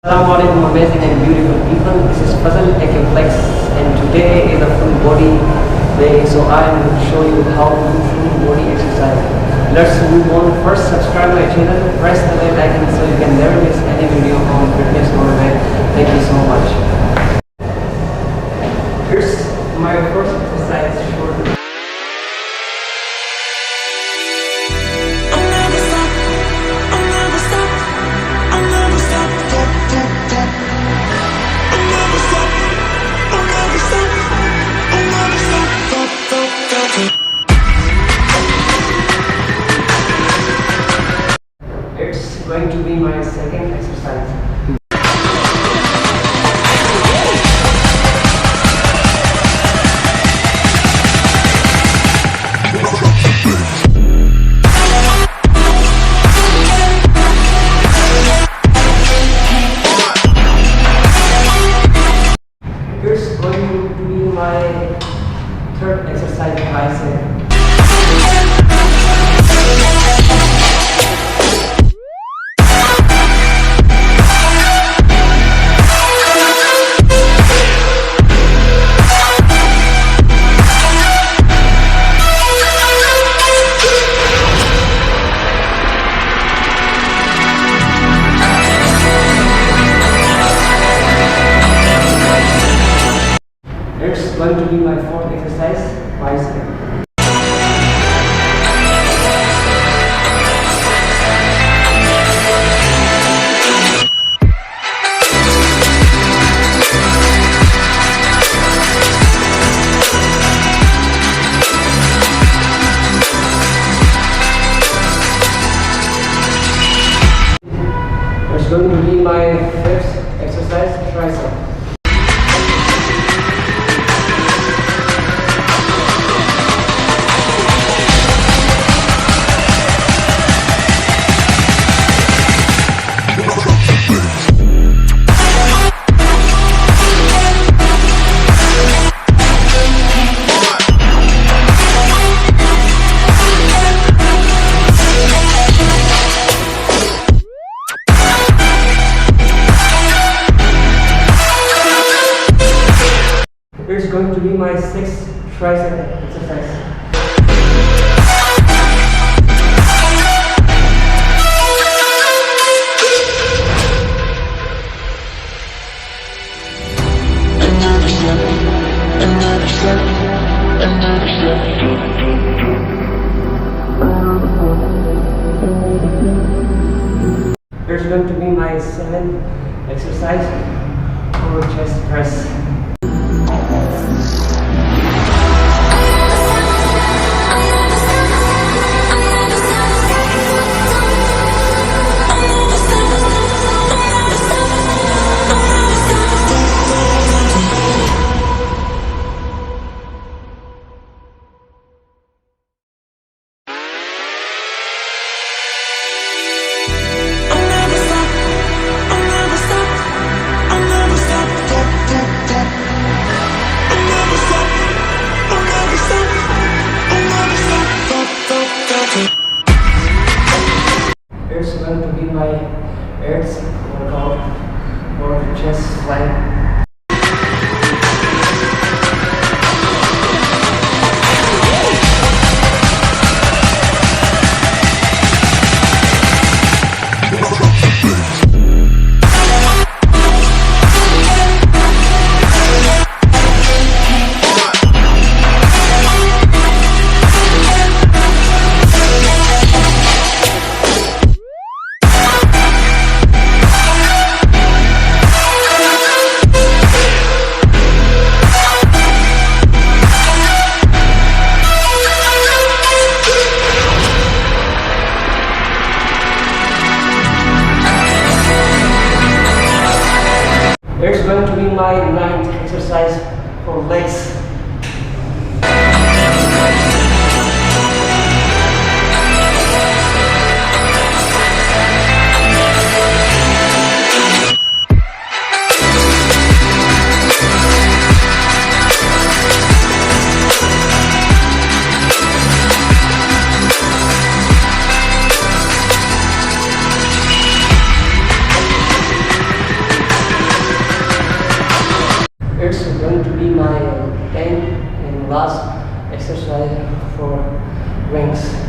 Assalamu alaikum, amazing and beautiful people. This is Fazal Flex, and today is a full body day, so I am going to show you how to do full body exercise. Let's move on. First, subscribe my channel, press the bell icon so you can never miss any video on fitness or weight. Thank you so much. Here's my first exercise. Short. It's going to be my second exercise. Here's going to be my third exercise, bicep. It's going to be my fourth exercise, bicep. It's going to be my fifth exercise, tricep. Here's going to be my sixth tricep exercise. Here's going to be my seventh exercise for chest press. Here's going to be my abs workout for chest flank. Here's going to be my ninth exercise for legs. going to be my 10th and last exercise for wings.